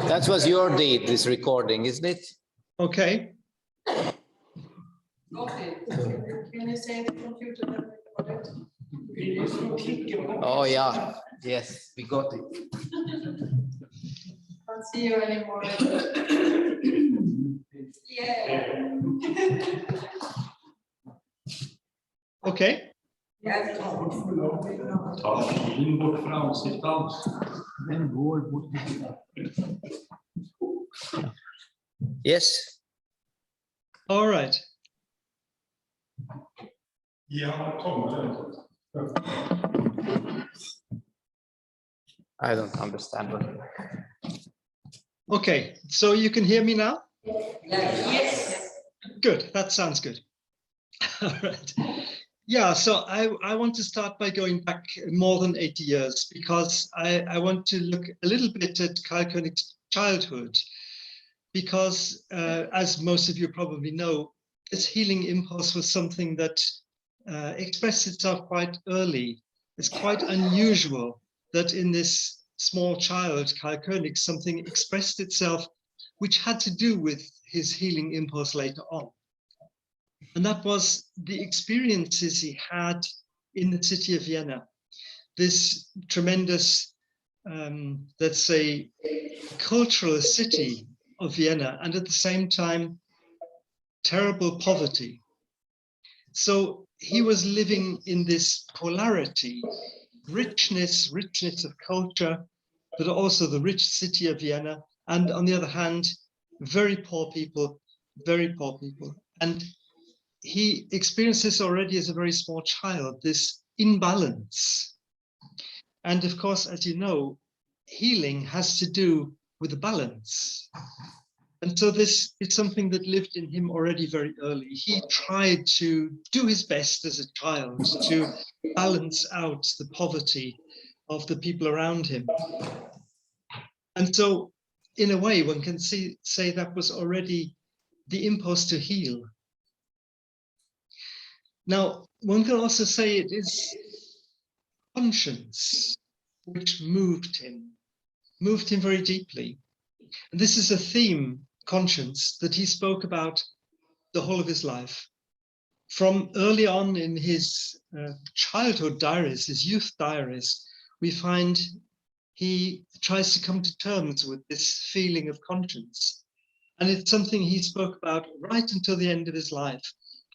That was your deed, this recording, isn't it? Okay. Okay. Can you say the computer that recorded? Oh, yeah. Yes, we got it. Can't see you anymore. Yeah. Okay. Yes. All right. I don't understand what. Okay, so you can hear me now? Yes. Good, that sounds good. All right. Yeah, so I want to start by going back more than 80 years because I want to look a little bit at Karl König's childhood because as most of you probably know, this healing impulse was something that expressed itself quite early. It's quite unusual that in this small child, Karl König, something expressed itself which had to do with his healing impulse later on. And that was the experiences he had in the city of Vienna. This tremendous, let's say, cultural city of Vienna, and at the same time, terrible poverty. So he was living in this polarity, richness of culture, but also the rich city of Vienna. And on the other hand, very poor people. And he experienced this already as a very small child, this imbalance. And of course, as you know, healing has to do with the balance. And so this is something that lived in him already very early. He tried to do his best as a child to balance out the poverty of the people around him. And so in a way, one can say that was already the impulse to heal. Now, one can also say it is conscience which moved him very deeply. And this is a theme, conscience, that he spoke about the whole of his life. From early on in his childhood diaries, his youth diaries, we find he tries to come to terms with this feeling of conscience. And it's something he spoke about right until the end of his life,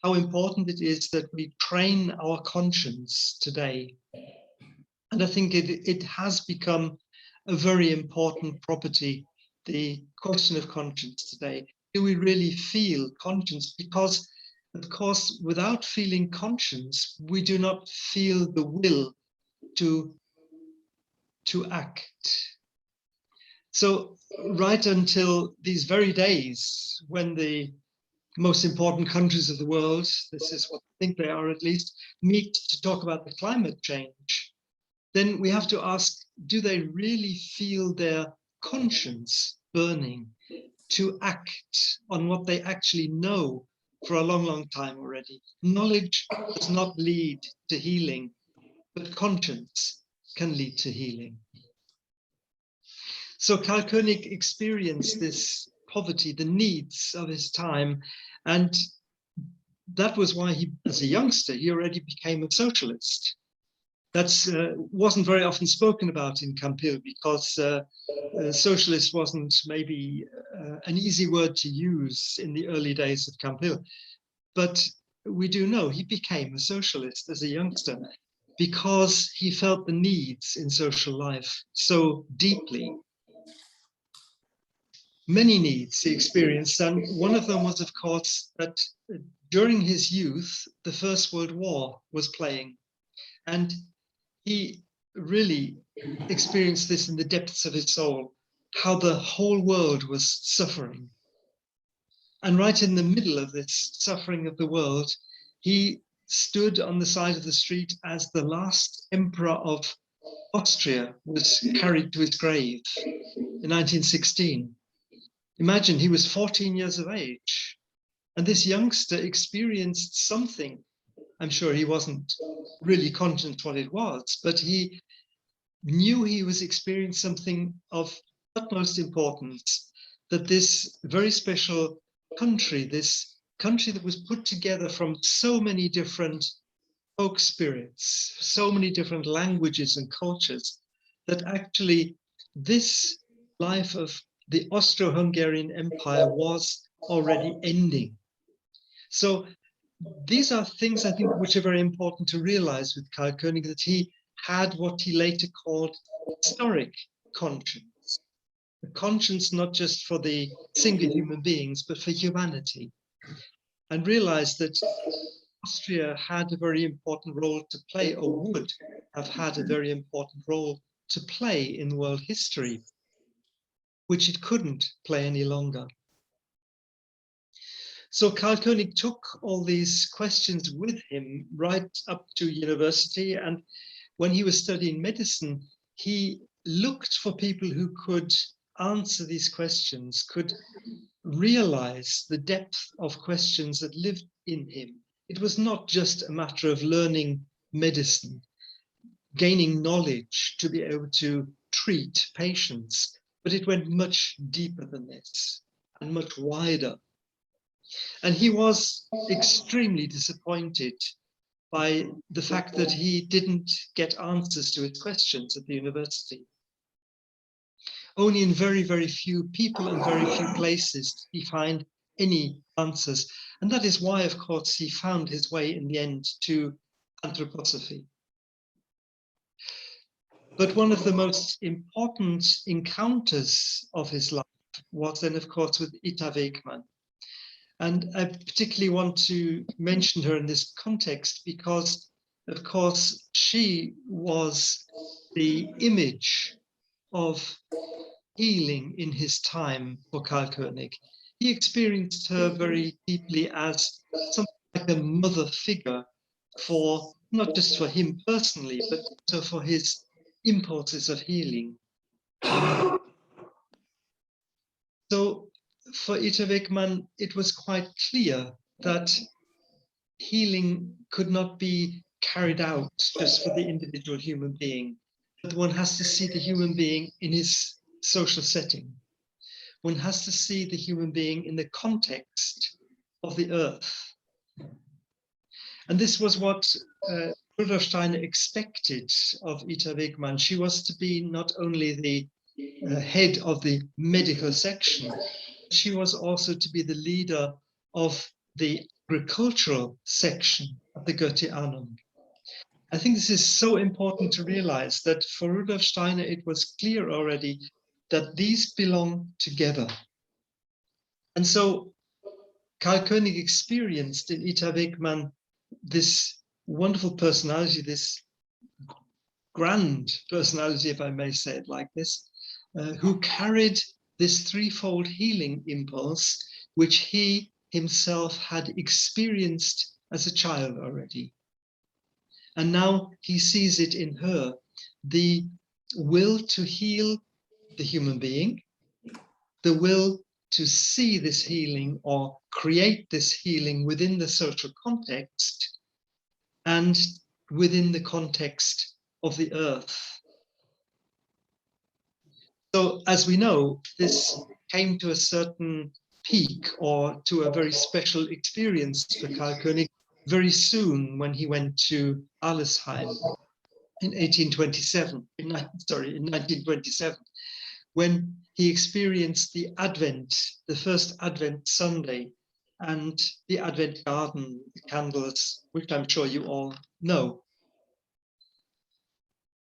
how important it is that we train our conscience today. And I think it has become a very important property, the question of conscience today. Do we really feel conscience? Because, of course, without feeling conscience, we do not feel the will to act. So right until these very days, when the most important countries of the world, this is what I think they are at least, meet to talk about the climate change, then we have to ask, do they really feel their conscience burning to act on what they actually know for a long, long time already? Knowledge does not lead to healing, but conscience can lead to healing. So Karl König experienced this poverty, the needs of his time, and that was why he, as a youngster, he already became a socialist. That wasn't very often spoken about in Camphill because socialist wasn't maybe an easy word to use in the early days of Camphill. But we do know he became a socialist as a youngster because he felt the needs in social life so deeply. Many needs he experienced, and one of them was, of course, that during his youth, the First World War was playing. And he really experienced this in the depths of his soul, how the whole world was suffering. And right in the middle of this suffering of the world, he stood on the side of the street as the last emperor of Austria was carried to his grave in 1916. Imagine, he was 14 years of age, and this youngster experienced something. I'm sure he wasn't really conscious what it was, but he knew he was experiencing something of utmost importance, that this very special country, this country that was put together from so many different folk spirits, so many different languages and cultures, that actually this life of the Austro-Hungarian Empire was already ending. So these are things, I think, which are very important to realize with Karl König, that he had what he later called historic conscience. A conscience not just for the single human beings, but for humanity. And realized that Austria had a very important role to play, or would have had a very important role to play in world history, which it couldn't play any longer. So Karl König took all these questions with him right up to university. And when he was studying medicine, he looked for people who could answer these questions, could realize the depth of questions that lived in him. It was not just a matter of learning medicine, gaining knowledge to be able to treat patients, but it went much deeper than this and much wider. And he was extremely disappointed by the fact that he didn't get answers to his questions at the university. Only in very, very few people and very few places did he find any answers. And that is why, of course, he found his way in the end to anthroposophy. But one of the most important encounters of his life was then, of course, with Ita Wegman. And I particularly want to mention her in this context because, of course, she was the image of healing in his time for Karl König. He experienced her very deeply as something like a mother figure for, not just for him personally, but also for his impulses of healing. So for Ita Wegman, it was quite clear that healing could not be carried out just for the individual human being, but one has to see the human being in his social setting. One has to see the human being in the context of the earth. And this was what Rudolf Steiner expected of Ita Wegman. She was to be not only the head of the medical section, she was also to be the leader of the agricultural section of the Goetheanum. I think this is so important to realize that for Rudolf Steiner, it was clear already that these belong together. And so Karl König experienced in Ita Wegman this wonderful personality, this grand personality, if I may say it like this, who carried this threefold healing impulse, which he himself had experienced as a child already. And now he sees it in her, the will to heal the human being, the will to see this healing or create this healing within the social context and within the context of the earth. So as we know, this came to a certain peak or to a very special experience for Karl König very soon when he went to Arlesheim in 1927, when he experienced the Advent, the first Advent Sunday, and the Advent garden, the candles, which I'm sure you all know.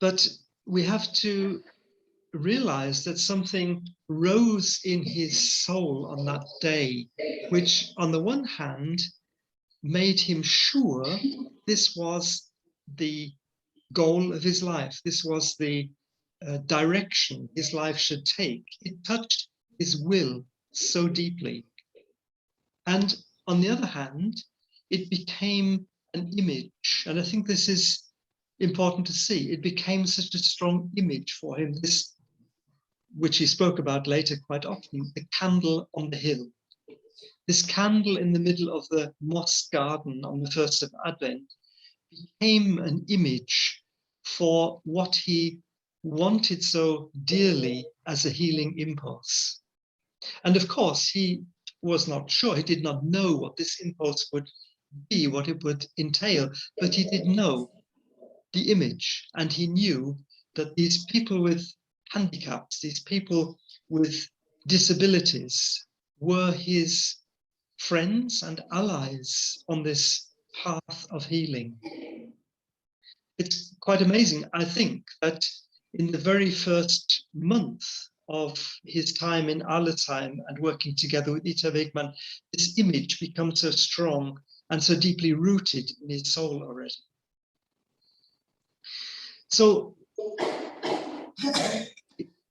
But we have to realize that something rose in his soul on that day, which on the one hand made him sure this was the goal of his life. This was the direction his life should take. It touched his will so deeply. And on the other hand, it became an image. And I think this is important to see. It became such a strong image for him, this, which he spoke about later quite often, the candle on the hill. This candle in the middle of the moss garden on the 1st of Advent became an image for what he wanted so dearly as a healing impulse. And of course, he was not sure, he did not know what this impulse would be, what it would entail, but he did know the image, and he knew that these people with handicaps, these people with disabilities, were his friends and allies on this path of healing. It's quite amazing, I think, that in the very first month of his time in Arlesheim and working together with Ita Wegman, this image becomes so strong and so deeply rooted in his soul already. So,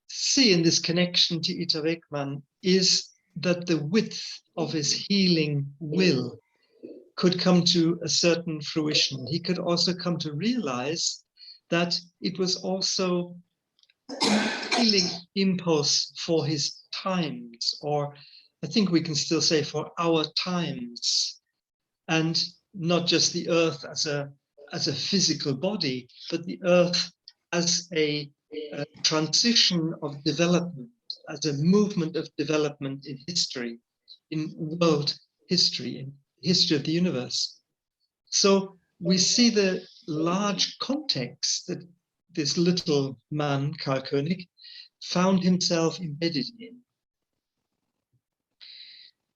see in this connection to Ita Wegman is that the width of his healing will could come to a certain fruition. He could also come to realize that it was also a healing impulse for his times, or I think we can still say for our times, and not just the earth as a physical body, but the earth as a transition of development, as a movement of development in history, in world history, in history of the universe. So we see the large context that this little man, Karl König, found himself embedded in.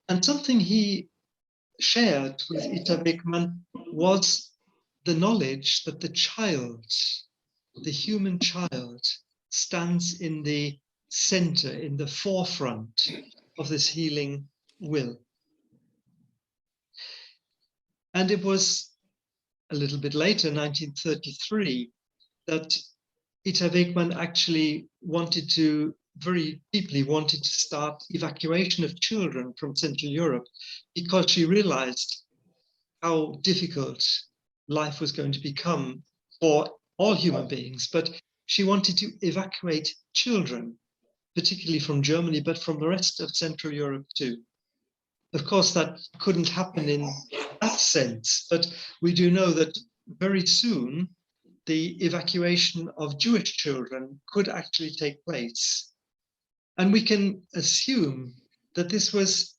And something he shared with Ita Wegman was the knowledge that the child, the human child, stands in the center, in the forefront of this healing will. And it was a little bit later, 1933, that Ita Wegman actually very deeply wanted to start evacuation of children from Central Europe, because she realized how difficult life was going to become for all human beings. But she wanted to evacuate children, particularly from Germany, but from the rest of Central Europe too. Of course, that couldn't happen in that sense, but we do know that very soon the evacuation of Jewish children could actually take place. And we can assume that this was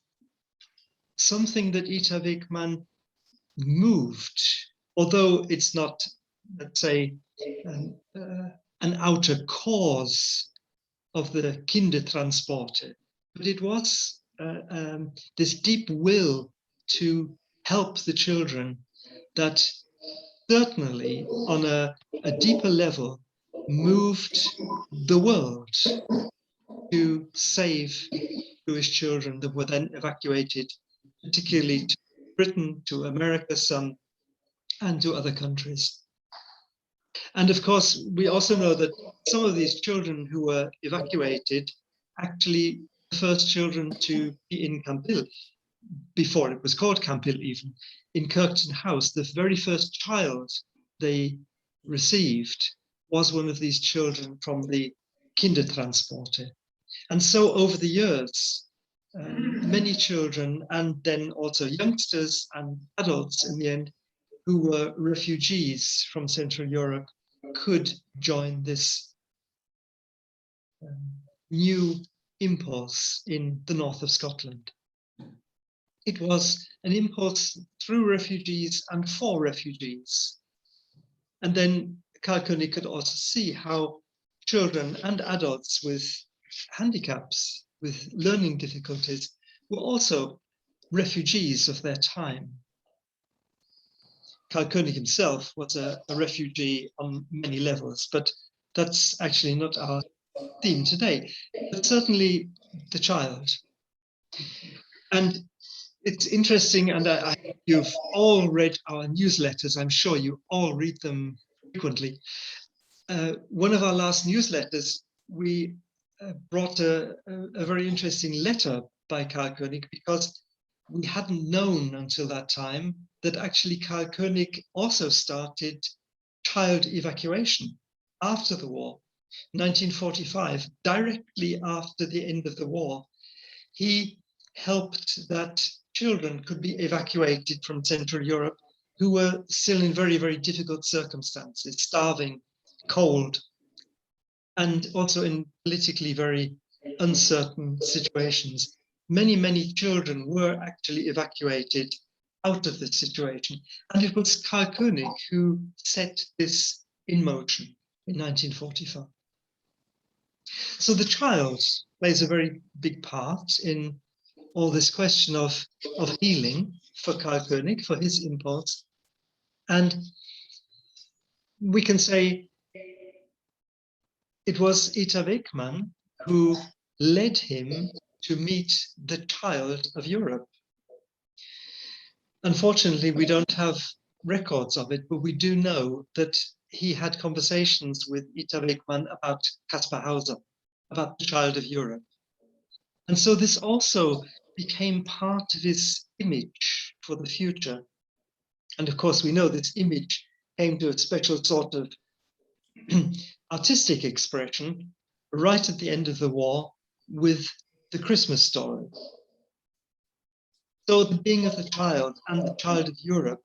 something that Ita Wegman moved, although it's not, let's say, an outer cause of the Kindertransporte, but it was this deep will to help the children that certainly on a deeper level moved the world to save Jewish children that were then evacuated, particularly to Britain, to America, some, and to other countries. And of course, we also know that some of these children who were evacuated, actually the first children to be in Camphill, before it was called Camphill even, in Kirkton House, the very first child they received was one of these children from the Kindertransporte. And so over the years, many children, and then also youngsters and adults in the end, who were refugees from Central Europe, could join this new impulse in the north of Scotland. It was an impulse through refugees and for refugees. And then Karl König could also see how children and adults with handicaps, with learning difficulties, were also refugees of their time. Karl König himself was a refugee on many levels, but that's actually not our theme today, but certainly the child. And it's interesting, and you've all read our newsletters. I'm sure you all read them frequently. One of our last newsletters, we brought a very interesting letter by Karl König, because we hadn't known until that time that actually Karl König also started child evacuation after the war, 1945, directly after the end of the war. He helped that children could be evacuated from Central Europe who were still in very, very difficult circumstances, starving, cold. and also in politically very uncertain situations. Many children were actually evacuated out of this situation. And it was Karl König who set this in motion in 1945. So the child plays a very big part in all this question of healing for Karl König, for his impulse. And we can say it was Ita Wegman who led him to meet the child of Europe. Unfortunately, we don't have records of it, but we do know that he had conversations with Ita Wegman about Caspar Hauser, about the child of Europe. And so this also became part of his image for the future. And of course, we know this image came to a special sort of artistic expression right at the end of the war with the Christmas story. So the being of the child and the child of Europe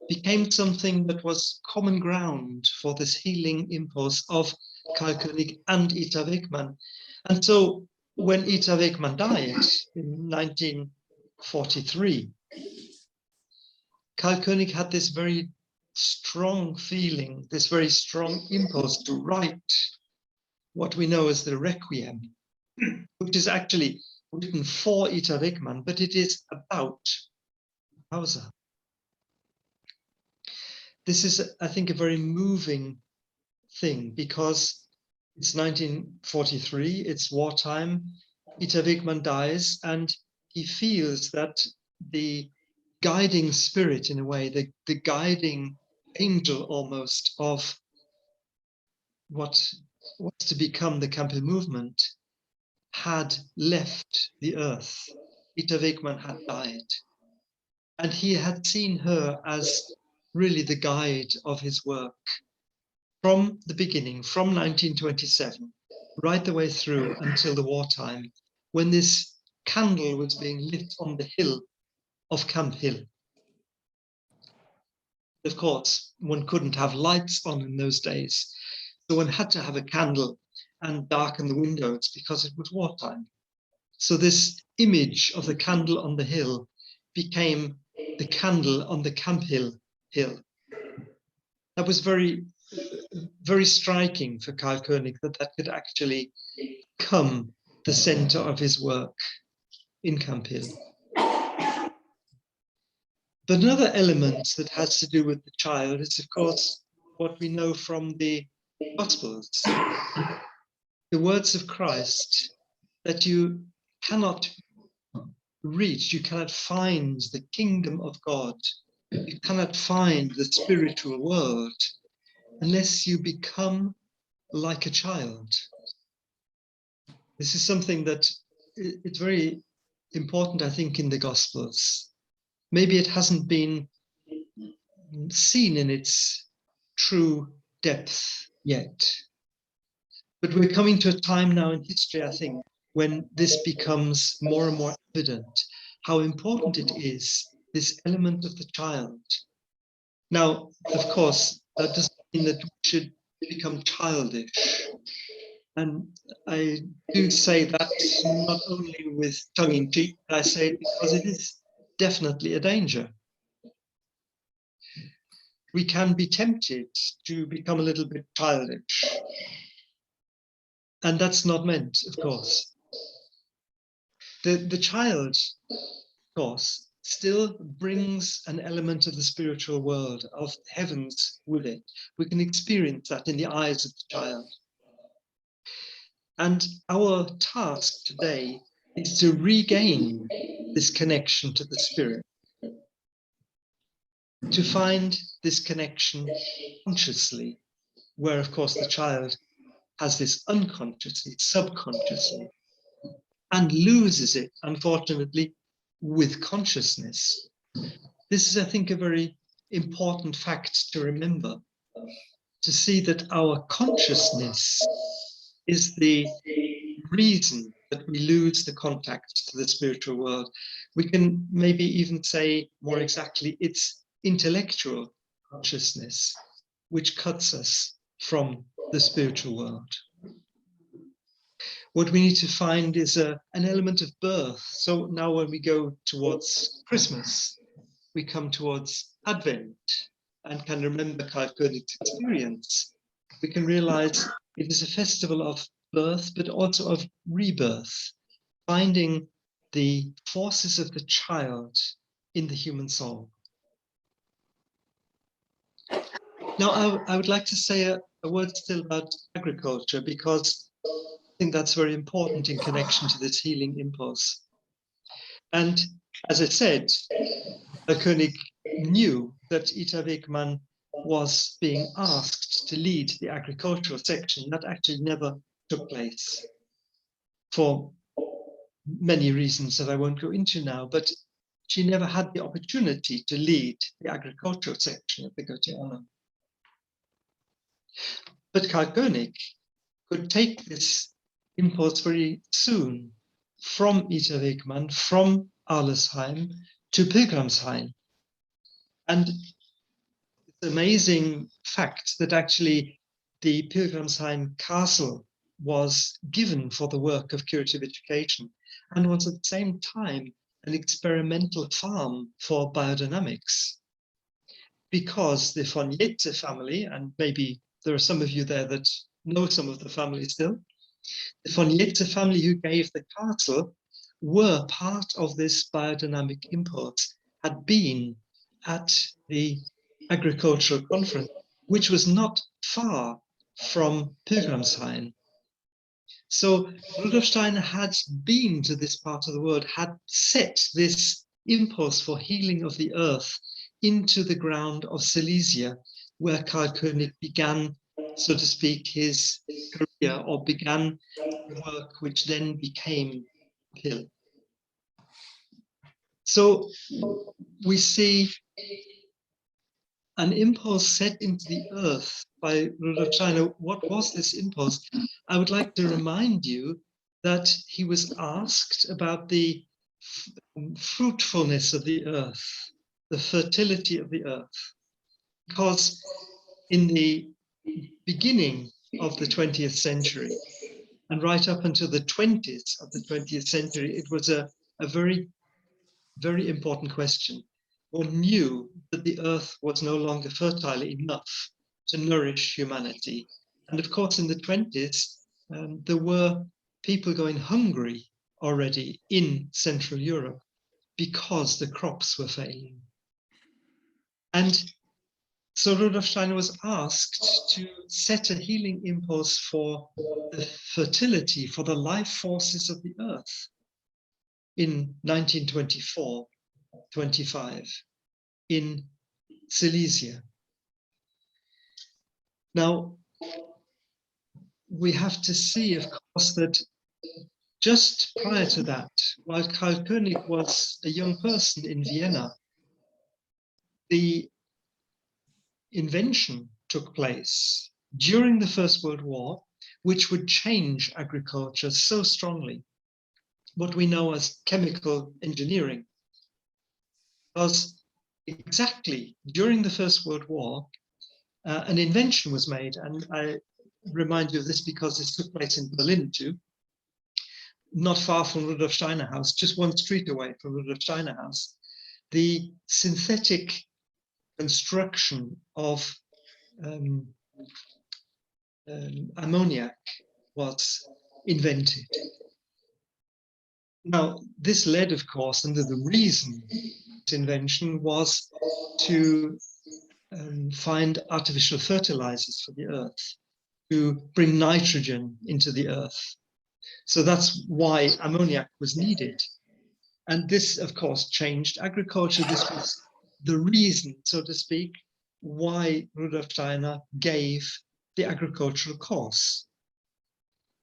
became something that was common ground for this healing impulse of Karl König and Ita Wegman. And so when Ita Wegman died in 1943, Karl König had this very strong feeling, this very strong impulse to write what we know as the Requiem, which is actually written for Ita Wegman, but it is about Hauser. This is, I think, a very moving thing because it's 1943, it's wartime, Ita Wegman dies, and he feels that the guiding spirit, in a way, the guiding angel almost of what was to become the Camphill movement had left the earth. Ita Wegman had died. And he had seen her as really the guide of his work from the beginning, from 1927, right the way through until the wartime, when this candle was being lit on the hill of Camphill. Of course, one couldn't have lights on in those days, so one had to have a candle and darken the windows because it was wartime. So this image of the candle on the hill became the candle on the Camphill hill. That was very, very striking for Karl König, that could actually become the center of his work in Camphill. But another element that has to do with the child is, of course, what we know from the Gospels. The words of Christ that you cannot reach, you cannot find the kingdom of God, you cannot find the spiritual world unless you become like a child. This is something that it's very important, I think, in the Gospels. Maybe it hasn't been seen in its true depth yet. But we're coming to a time now in history, I think, when this becomes more and more evident, how important it is, this element of the child. Now, of course, that doesn't mean that we should become childish. And I do say that not only with tongue in cheek, but I say it because it is definitely a danger. We can be tempted to become a little bit childish. And that's not meant, of course. The child, of course, still brings an element of the spiritual world, of heavens with it. We can experience that in the eyes of the child. And our task today is to regain this connection to the spirit, to find this connection consciously, where, of course, the child has this unconsciously, subconsciously, and loses it, unfortunately, with consciousness. This is, I think, a very important fact to remember, to see that our consciousness is the reason that we lose the contact to the spiritual world. We can maybe even say more exactly, it's intellectual consciousness which cuts us from the spiritual world. what we need to find is an element of birth. So now when we go towards Christmas, we come towards Advent and can remember Karl König's experience. We can realize it is a festival of birth, but also of rebirth, finding the forces of the child in the human soul. Now, I would like to say a word still about agriculture, because I think that's very important in connection to this healing impulse. And as I said, König knew that Ita Wegman was being asked to lead the agricultural section. That actually never took place for many reasons that I won't go into now, but she never had the opportunity to lead the agricultural section of the Goethe Honor. But Karl König could take this impulse very soon from Ita Wegman, from Arlesheim to Pilgrimshain. And it's an amazing fact that actually the Pilgrimshain castle was given for the work of curative education and was at the same time an experimental farm for biodynamics. Because the von Jetze family, and maybe there are some of you there that know some of the family still, the von Jetze family who gave the castle were part of this biodynamic impulse, had been at the agricultural conference, which was not far from Pilgrimshain. So Rudolf Steiner had been to this part of the world, had set this impulse for healing of the earth into the ground of Silesia, where Karl König began, so to speak, his career, or began work which then became Camphill. So we see an impulse set into the earth by Rudolf Steiner. What was this impulse? I would like to remind you that he was asked about the fruitfulness of the earth, the fertility of the earth, because in the beginning of the 20th century and right up until the 20s of the 20th century, it was a very, very important question. One knew that the earth was no longer fertile enough to nourish humanity. And of course, in the 20s, there were people going hungry already in Central Europe because the crops were failing. And so Rudolf Steiner was asked to set a healing impulse for the fertility, for the life forces of the earth in 1924-25 in Silesia. Now, we have to see, of course, that just prior to that, while Karl König was a young person in Vienna, the invention took place during the First World War, which would change agriculture so strongly, what we know as chemical engineering. Because exactly during the First World War, an invention was made, and I remind you of this because this took place in Berlin too, not far from Rudolf Steiner House, just one street away from Rudolf Steiner House. The synthetic construction of ammoniac was invented. Now, this led, of course, and the reason this invention was to find artificial fertilizers for the earth, to bring nitrogen into the earth. So that's why ammoniac was needed. And this, of course, changed agriculture. This was the reason, so to speak, why Rudolf Steiner gave the agricultural course.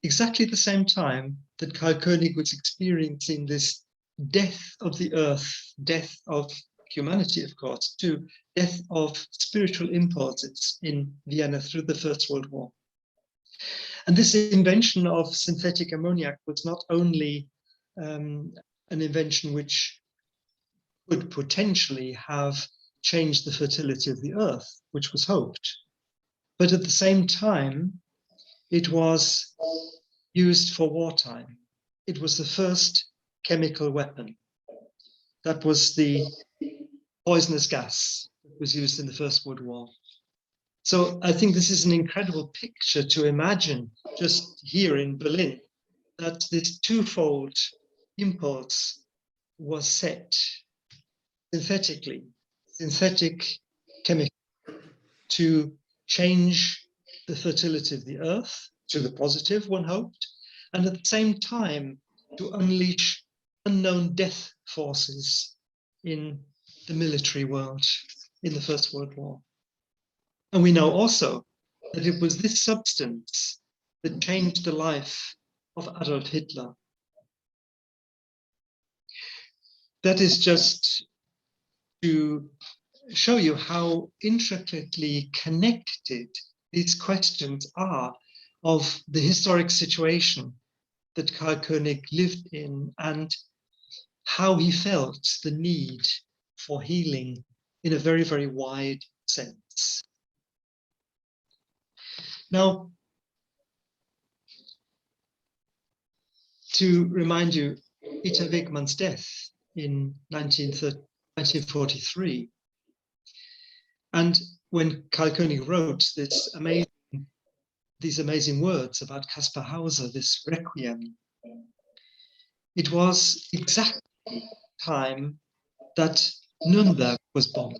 Exactly the same time that Karl König was experiencing this death of the earth, death of humanity, of course, to death of spiritual impulses in Vienna through the First World War. And this invention of synthetic ammoniac was not only an invention which could potentially have changed the fertility of the earth, which was hoped, but at the same time, it was used for wartime. It was the first chemical weapon. That was the poisonous gas that was used in the First World War. So I think this is an incredible picture to imagine just here in Berlin, that this twofold impulse was set synthetic chemical, to change the fertility of the earth to the positive, one hoped, and at the same time to unleash unknown death forces in the military world in the First World War. And we know also that it was this substance that changed the life of Adolf Hitler. That is just to show you how intricately connected these questions are of the historic situation that Karl König lived in and how he felt the need for healing in a very, very wide sense. Now, to remind you, Ita Wegmann's death in 1943, and when Karl König wrote these amazing words about Caspar Hauser, this requiem, it was exactly the time that Nuremberg was bombed.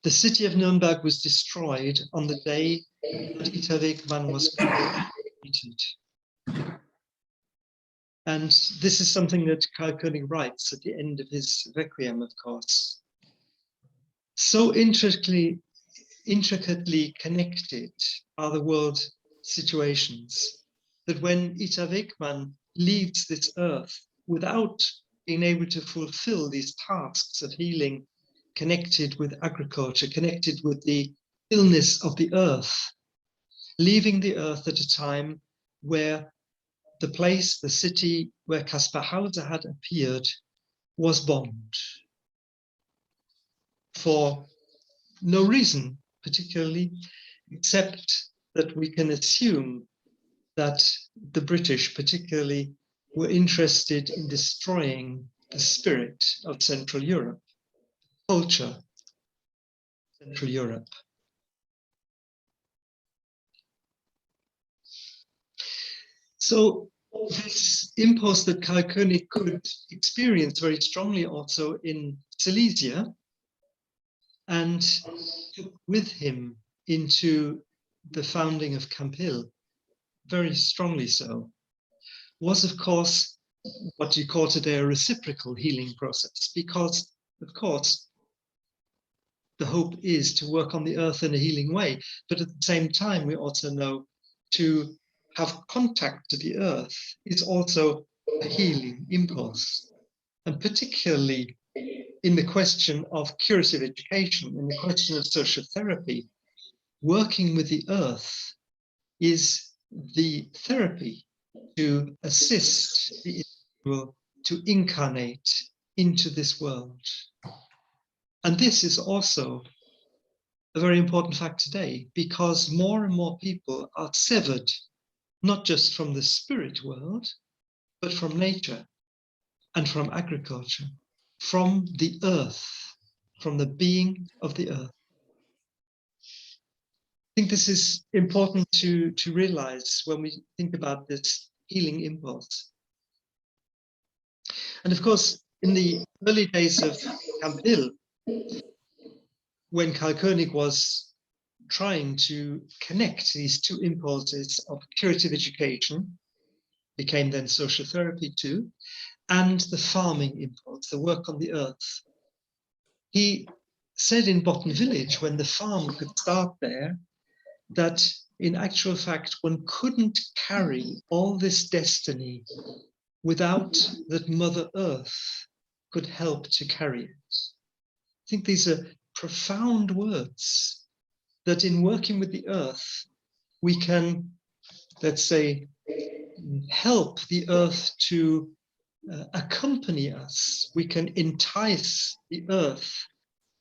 The city of Nuremberg was destroyed on the day that Ita Wegmann was created. And this is something that Karl König writes at the end of his requiem, of course. So intricately connected are the world situations that when Ita Wegmann leaves this earth without being able to fulfill these tasks of healing connected with agriculture, connected with the illness of the earth, leaving the earth at a time where the place, the city where Caspar Hauser had appeared was bombed for no reason particularly, except that we can assume that the British particularly were interested in destroying the spirit of Central Europe, culture, Central Europe. So this impulse that Karl König could experience very strongly also in Silesia and took with him into the founding of Camphill, very strongly so, was of course what you call today a reciprocal healing process, because of course the hope is to work on the earth in a healing way, but at the same time we also know to have contact to the earth is also a healing impulse, and particularly in the question of curative education, in the question of social therapy, working with the earth is the therapy to assist the individual to incarnate into this world. And this is also a very important fact today, because more and more people are severed, not just from the spirit world, but from nature and from agriculture, from the earth, from the being of the earth. I think this is important to realize when we think about this healing impulse. And of course, in the early days of Camphill, when Karl König was trying to connect these two impulses of curative education, became then social therapy too, and the farming impulse, the work on the earth. He said in Botten village, when the farm could start there, that in actual fact, one couldn't carry all this destiny without that Mother Earth could help to carry it. I think these are profound words, that in working with the earth, we can, let's say, help the earth to accompany us. We can entice the earth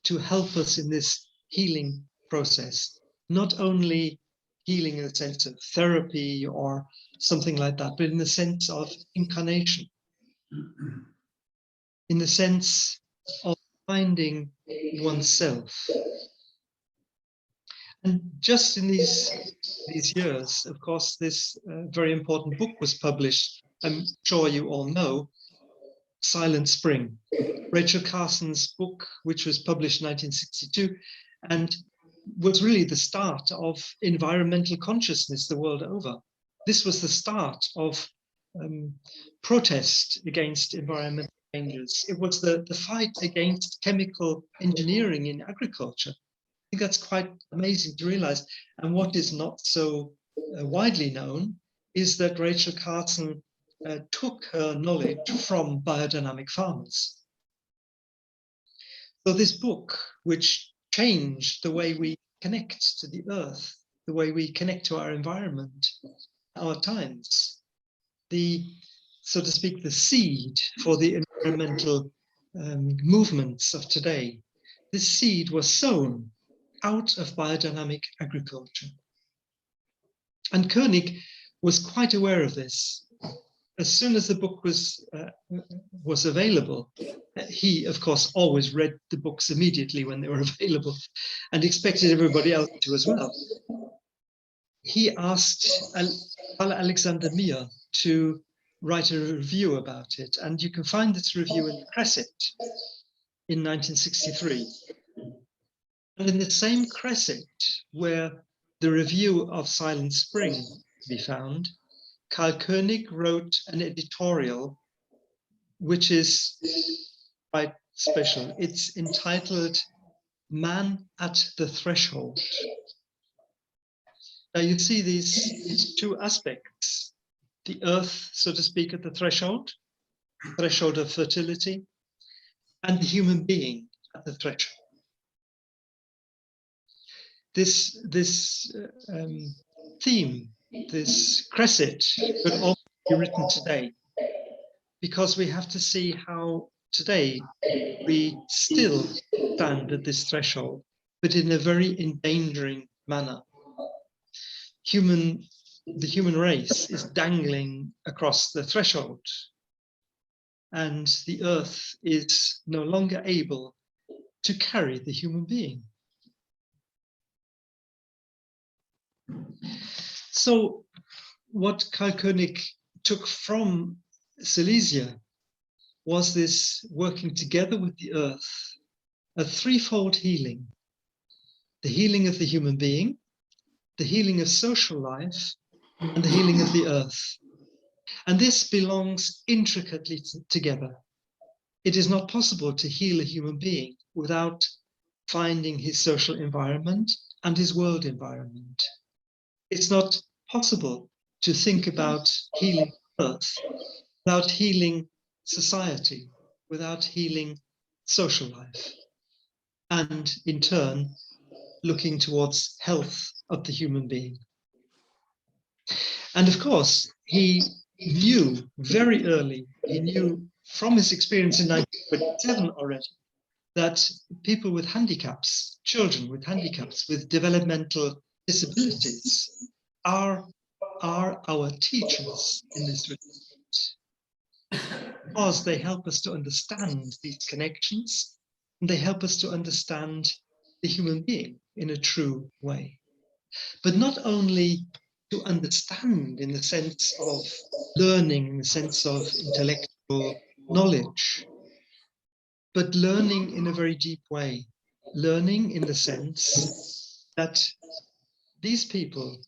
to help us in this healing process, not only healing in the sense of therapy or something like that, but in the sense of incarnation, in the sense of finding oneself. And just in these years, of course, this very important book was published. I'm sure you all know, Silent Spring, Rachel Carson's book, which was published in 1962, and was really the start of environmental consciousness the world over. This was the start of protest against environmental changes. It was the fight against chemical engineering in agriculture. I think that's quite amazing to realize. And what is not so widely known is that Rachel Carson took her knowledge from biodynamic farmers. So this book, which changed the way we connect to the earth, the way we connect to our environment, our times, the, so to speak, the seed for the environmental movements of today, this seed was sown out of biodynamic agriculture. And König was quite aware of this. As soon as the book was available, he, of course, always read the books immediately when they were available and expected everybody else to as well. He asked Karl Alexander Meyer to write a review about it, and you can find this review in the Cresset in 1963. And in the same Cresset where the review of Silent Spring can be found, Karl König wrote an editorial which is quite special. It's entitled Man at the Threshold. Now you see these two aspects, the earth, so to speak, at the threshold of fertility, and the human being at the threshold. This theme, this crescent, could also be written today, because we have to see how today we still stand at this threshold, but in a very endangering manner. The human race is dangling across the threshold, and the earth is no longer able to carry the human being. So what Karl König took from Silesia was this working together with the earth, a threefold healing: the healing of the human being, the healing of social life, and the healing of the earth. And this belongs intricately together. It is not possible to heal a human being without finding his social environment and his world environment. It's not possible to think about healing earth without healing society, without healing social life, and in turn, looking towards health of the human being. And of course, he knew very early, he knew from his experience in 1927 already, that people with handicaps, children with handicaps, with developmental disabilities, are our teachers in this respect, because they help us to understand these connections, and they help us to understand the human being in a true way. But not only to understand in the sense of learning, in the sense of intellectual knowledge, but learning in a very deep way, learning in the sense that these people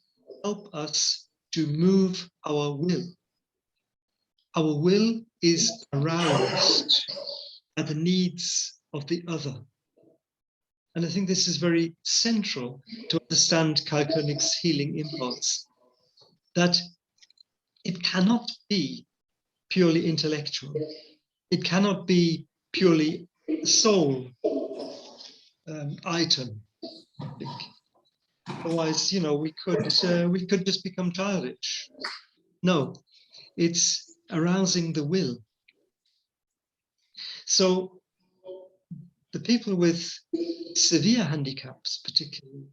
help us to move our will. Our will is aroused by the needs of the other. And I think this is very central to understand Karl König's healing impulse, that it cannot be purely intellectual. It cannot be purely soul item. Otherwise, we could just become childish. No, it's arousing the will. So the people with severe handicaps, particularly,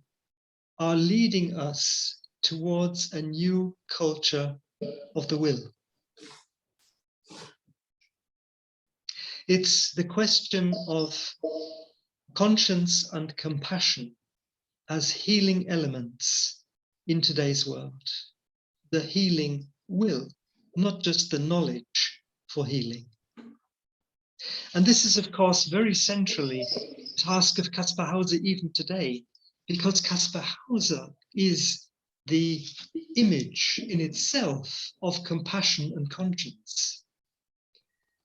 are leading us towards a new culture of the will. It's the question of conscience and compassion as healing elements in today's world. The healing will, not just the knowledge for healing. And this is, of course, very centrally the task of Kaspar Hauser even today, because Kaspar Hauser is the image in itself of compassion and conscience.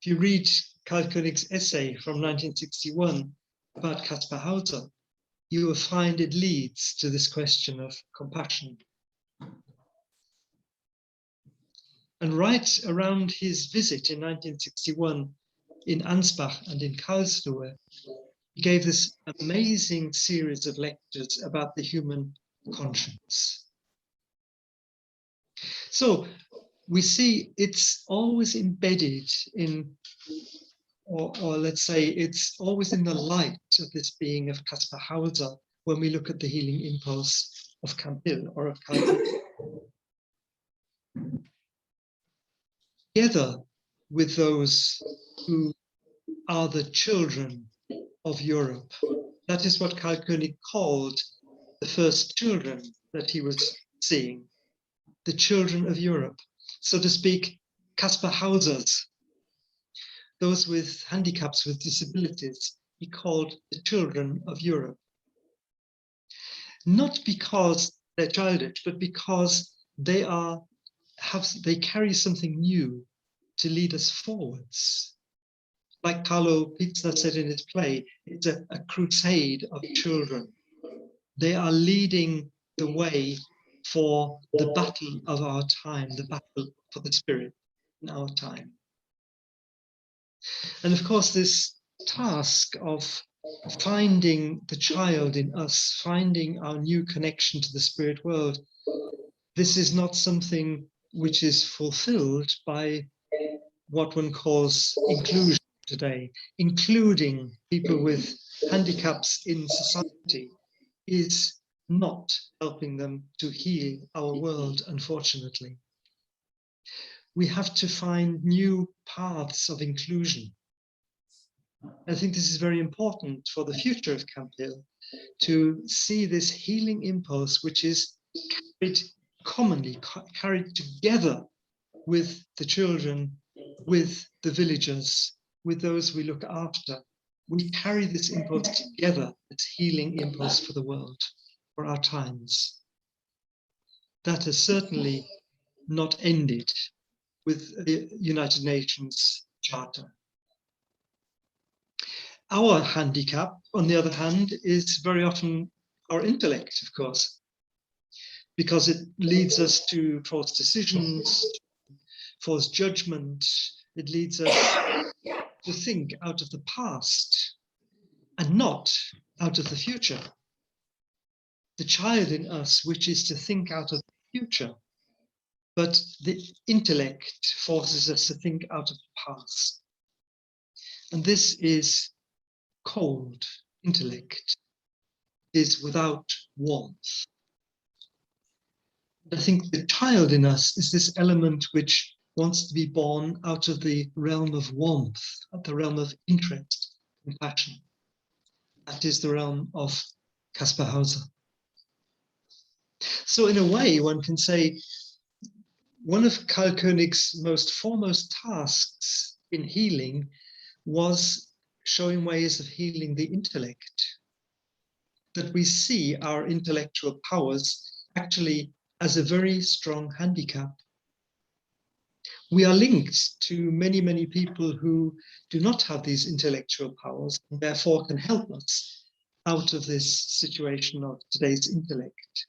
If you read Karl König's essay from 1961 about Kaspar Hauser, you will find it leads to this question of compassion. And right around his visit in 1961 in Ansbach and in Karlsruhe, he gave this amazing series of lectures about the human conscience. So we see it's always embedded in, or let's say it's always in the light of this being of Kaspar Hauser when we look at the healing impulse of Camphill or of Karl. Together with those who are the children of Europe. That is what Karl König called the first children that he was seeing, the children of Europe, so to speak, Kaspar Hausers, those with handicaps, with disabilities, he called the children of Europe. Not because they're childish, but because they carry something new to lead us forwards. Like Carlo Pizza said in his play, it's a crusade of children. They are leading the way for the battle of our time, the battle for the spirit in our time. And of course, this task of finding the child in us, finding our new connection to the spirit world, this is not something which is fulfilled by what one calls inclusion today. Including people with handicaps in society is not helping them to heal our world, unfortunately. We have to find new paths of inclusion. I think this is very important for the future of Camphill, to see this healing impulse, which is carried commonly, carried together with the children, with the villagers, with those we look after. We carry this impulse together, this healing impulse for the world, for our times. That has certainly not ended with the United Nations Charter. Our handicap, on the other hand, is very often our intellect, of course, because it leads us to false decisions, false judgment. It leads us to think out of the past and not out of the future. The child in us, which is to think out of the future, but the intellect forces us to think out of the past. And this is cold intellect, is without warmth. I think the child in us is this element which wants to be born out of the realm of warmth, at the realm of interest and passion. That is the realm of Kaspar Hauser. So in a way, one can say one of Karl König's most foremost tasks in healing was showing ways of healing the intellect, that we see our intellectual powers actually as a very strong handicap. We are linked to many, many people who do not have these intellectual powers and therefore can help us out of this situation of today's intellect.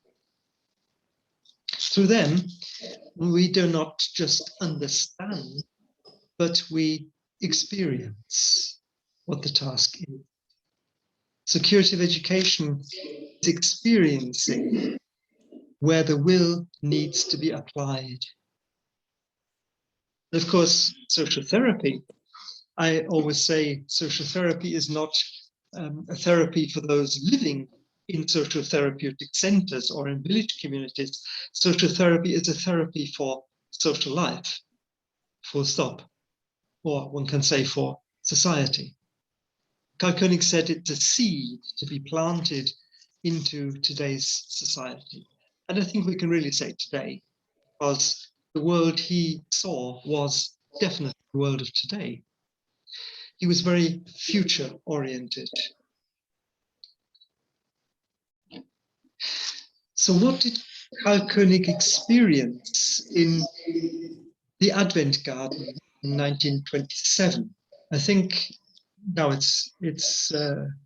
Through them, we do not just understand, but we experience what the task is. So curative education is experiencing where the will needs to be applied. And of course, social therapy, I always say social therapy is not a therapy for those living in social therapeutic centers or in village communities. Social therapy is a therapy for social life, full stop, or one can say for society. Karl König said it's a seed to be planted into today's society. And I think we can really say today, because the world he saw was definitely the world of today. He was very future oriented. So what did Karl König experience in the Advent Garden in 1927? I think now it's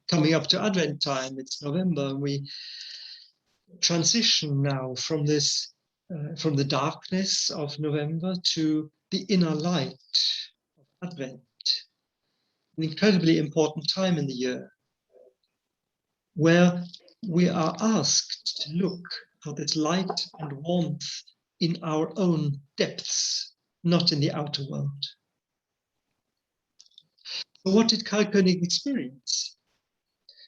coming up to Advent time. It's November, and we transition now from this, from the darkness of November to the inner light of Advent. An incredibly important time in the year, where we are asked to look for this light and warmth in our own depths, not in the outer world. So what did Karl König experience?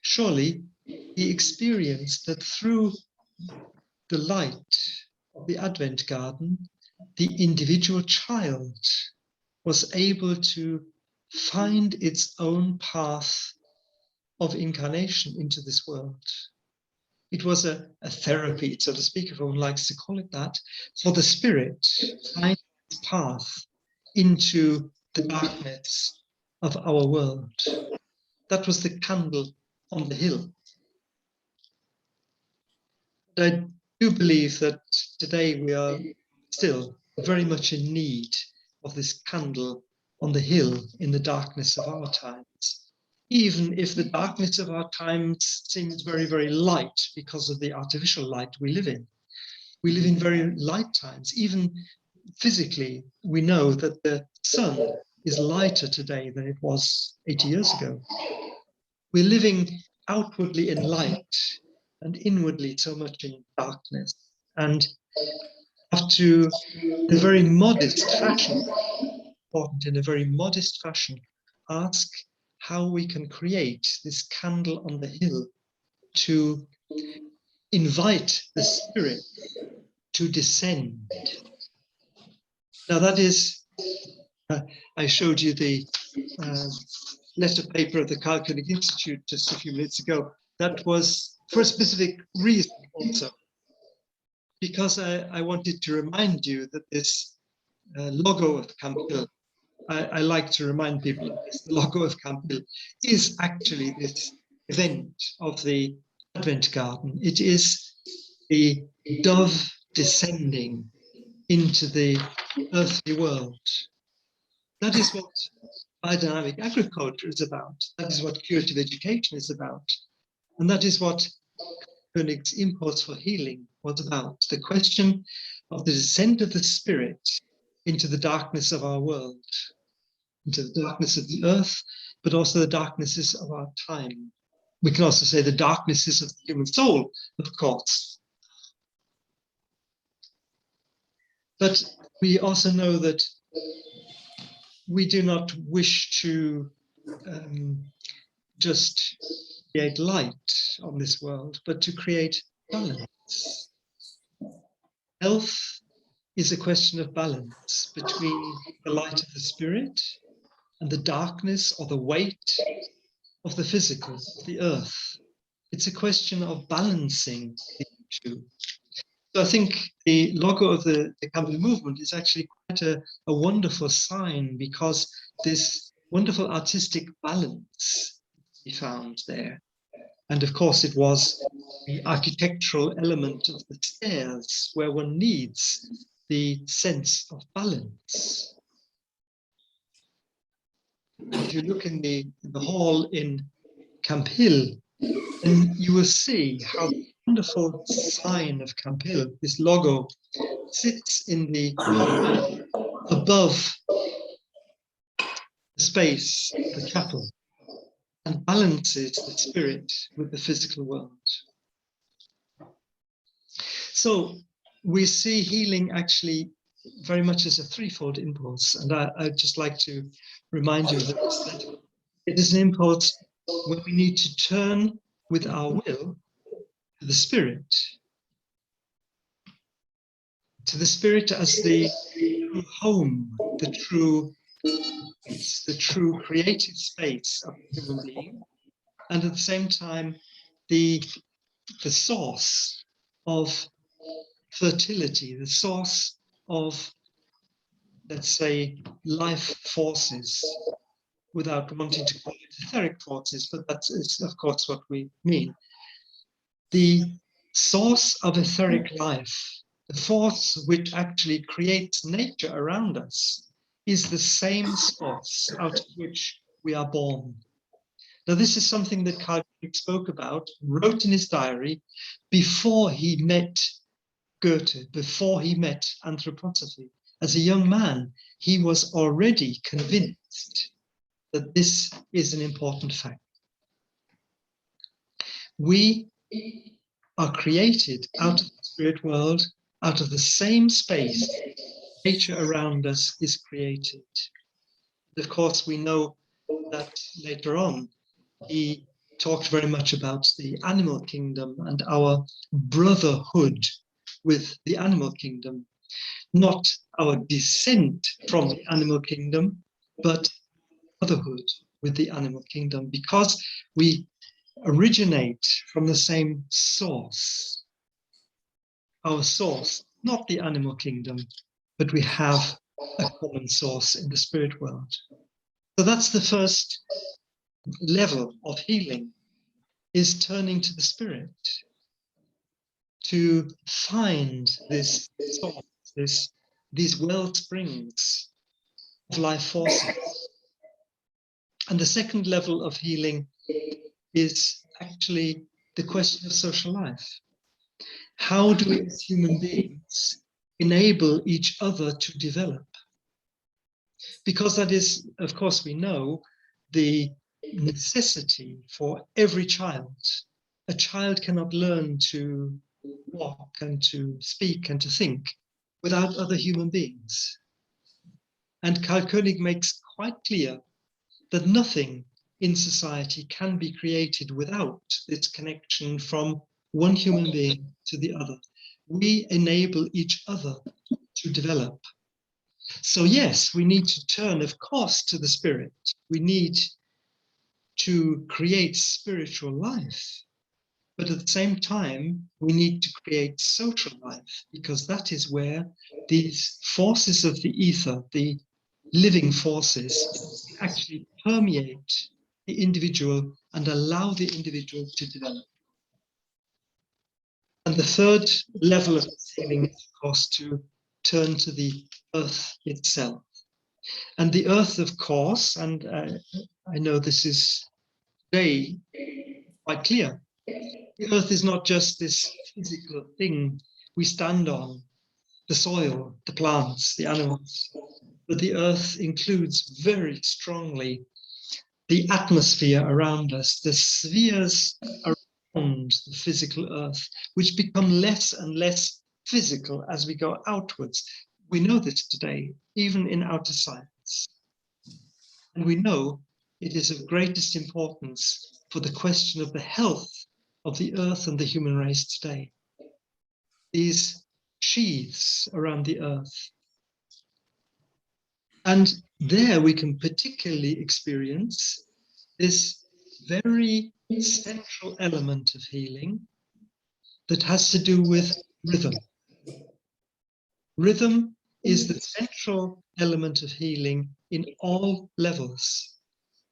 Surely he experienced that through the light of the Advent Garden, the individual child was able to find its own path of incarnation into this world. It was a therapy, so to speak, if one likes to call it that, for the spirit to find its path into the darkness of our world. That was the candle on the hill. I do believe that today we are still very much in need of this candle on the hill in the darkness of our times. Even if the darkness of our times seems very, very light because of the artificial light we live in. We live in very light times. Even physically, we know that the sun is lighter today than it was 80 years ago. We're living outwardly in light and inwardly so much in darkness. And have to, in a very modest fashion, important in a very modest fashion, ask how we can create this candle on the hill to invite the spirit to descend. Now that is, I showed you the letter paper of the Karl König Institute just a few minutes ago. That was for a specific reason also, because I wanted to remind you that this logo of Camphill, I like to remind people of this, the logo of Camphill is actually this event of the Advent Garden. It is the dove descending into the earthly world. That is what biodynamic agriculture is about. That is what curative education is about. And that is what König's impulse for healing was about. The question of the descent of the spirit into the darkness of our world, into the darkness of the earth, but also the darknesses of our time. We can also say the darknesses of the human soul, of course. But we also know that we do not wish to just create light on this world, but to create balance. Health is a question of balance between the light of the spirit and the darkness or the weight of the physical, of the earth. It's a question of balancing the two. So I think the logo of the Camphill movement is actually quite a wonderful sign, because this wonderful artistic balance we found there. And of course, it was the architectural element of the stairs where one needs the sense of balance. If you look in the hall in Camphill, then you will see how the wonderful sign of Camphill, this logo, sits in the above the space, the chapel, and balances the spirit with the physical world. So we see healing actually very much as a threefold impulse. And I'd just like to remind you that it is an impulse when we need to turn with our will to the spirit as the true home, the true creative space of the human being, and at the same time the source of fertility, the source of, let's say, life forces, without wanting to call it etheric forces, but that is, of course, what we mean. The source of etheric life, the force which actually creates nature around us, is the same source out of which we are born. Now, this is something that Karl spoke about, wrote in his diary before he met Goethe, before he met anthroposophy. As a young man, he was already convinced that this is an important fact. We are created out of the spirit world, out of the same space nature around us is created. Of course, we know that later on, he talked very much about the animal kingdom and our brotherhood with the animal kingdom, not our descent from the animal kingdom, but brotherhood with the animal kingdom, because we originate from the same source. Our source, not the animal kingdom, but we have a common source in the spirit world. So that's the first level of healing, is turning to the spirit to find this source, these well springs of life forces. And the second level of healing is actually the question of social life. How do we as human beings enable each other to develop? Because that is, of course, we know the necessity for every child. A child cannot learn to walk and to speak and to think without other human beings. And Karl König makes quite clear that nothing in society can be created without this connection from one human being to the other. We enable each other to develop. So yes, we need to turn, of course, to the spirit. We need to create spiritual life. But at the same time, we need to create social life, because that is where these forces of the ether, the living forces, actually permeate the individual and allow the individual to develop. And the third level of healing is, of course, to turn to the earth itself. And the earth, of course, and I know this is today quite clear, the earth is not just this physical thing we stand on, the soil, the plants, the animals, but the earth includes very strongly the atmosphere around us, the spheres around the physical earth, which become less and less physical as we go outwards. We know this today, even in outer science. And we know it is of greatest importance for the question of the health of the earth and the human race today. These sheaths around the earth. And there we can particularly experience this very central element of healing that has to do with rhythm. Rhythm is the central element of healing in all levels.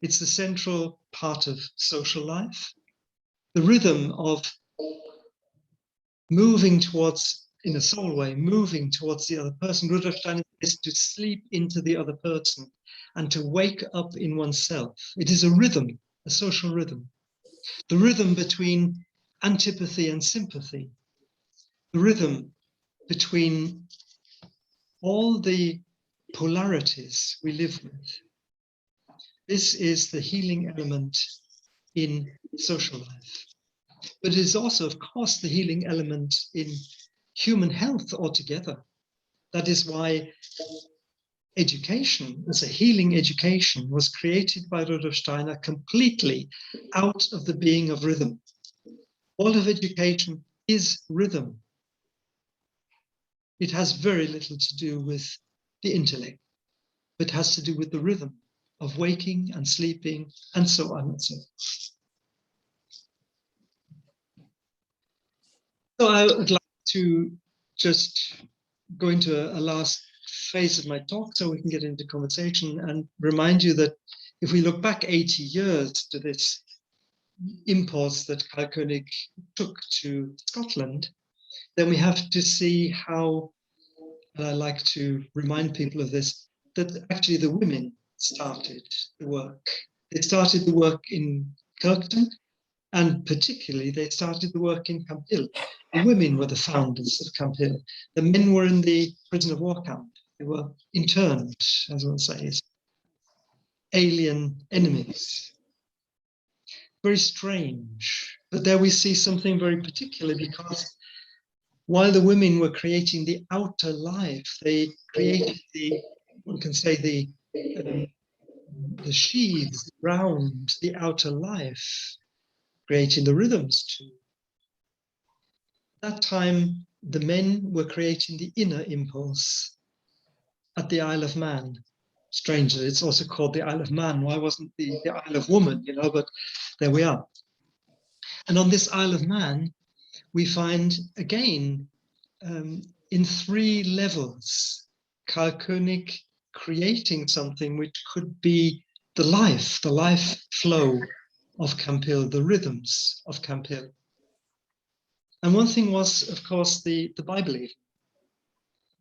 It's the central part of social life. The rhythm of moving towards, in a soul way, moving towards the other person. Rudolf Steiner is to sleep into the other person and to wake up in oneself. It is a rhythm, a social rhythm. The rhythm between antipathy and sympathy. The rhythm between all the polarities we live with. This is the healing element in social life. But it is also, of course, the healing element in human health altogether. That is why education, as a healing education, was created by Rudolf Steiner completely out of the being of rhythm. All of education is rhythm. It has very little to do with the intellect, but has to do with the rhythm of waking and sleeping and so on and so forth. So I would like to just go into a last phase of my talk so we can get into conversation and remind you that if we look back 80 years to this impulse that Karl König took to Scotland, then we have to see how, and I like to remind people of this, that actually the women started the work. They started the work in Kirkton, and particularly they started the work in Camphill. The women were the founders of Camphill. The men were in the prison of war camp. They were interned, as one says, alien enemies. Very strange. But there we see something very particular, because while the women were creating the outer life, they created one can say the sheaths around the outer life, creating the rhythms too. At that time, the men were creating the inner impulse at the Isle of Man. Strangely, it's also called the Isle of Man. Why wasn't the Isle of Woman, but there we are. And on this Isle of Man, we find again, in 3 levels, Karl König creating something which could be the life flow of Camphill, the rhythms of Camphill. And one thing was, of course, the Bible,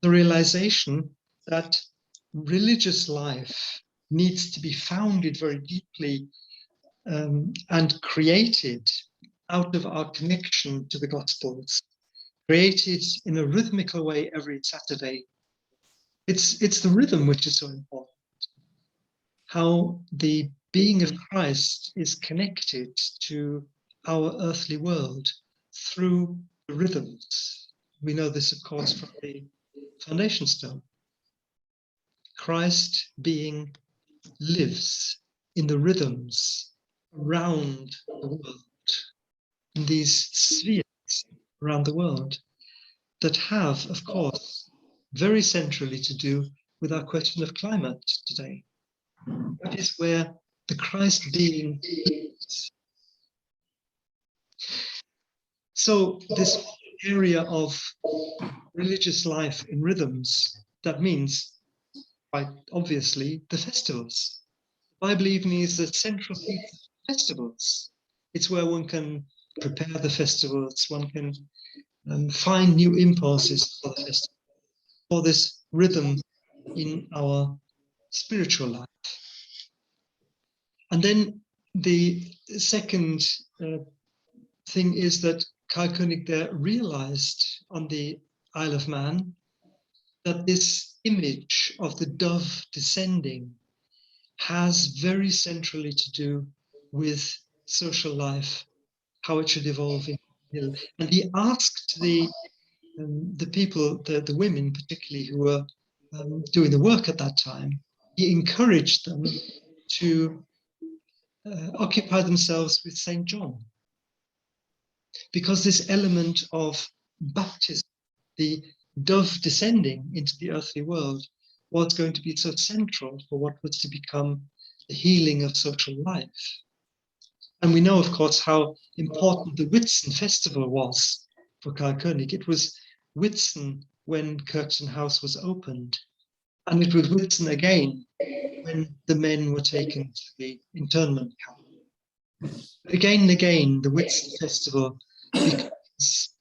the realization that religious life needs to be founded very deeply and created out of our connection to the Gospels, created in a rhythmical way every Saturday. It's the rhythm which is so important. How the being of Christ is connected to our earthly world through the rhythms. We know this, of course, from the foundation stone. Christ being lives in the rhythms around the world, in these spheres around the world that have, of course, very centrally to do with our question of climate today. That is where the Christ being lives. So this area of religious life in rhythms, that means quite obviously the festivals. The Bible even is the central feast of festivals. It's where one can prepare the festivals, one can find new impulses for the festival, for this rhythm in our spiritual life. And then the second thing is that Karl König there realized on the Isle of Man that this image of the dove descending has very centrally to do with social life, how it should evolve in Hill. And he asked the people, the women particularly, who were doing the work at that time, he encouraged them to occupy themselves with St. John. Because this element of baptism, the dove descending into the earthly world, was going to be so central for what was to become the healing of social life. And we know, of course, how important the Whitsun festival was for Karl König. It was Whitsun when Kirkton House was opened, and it was Whitsun again when the men were taken to the internment camp. Again and again, the Whitsun festival becomes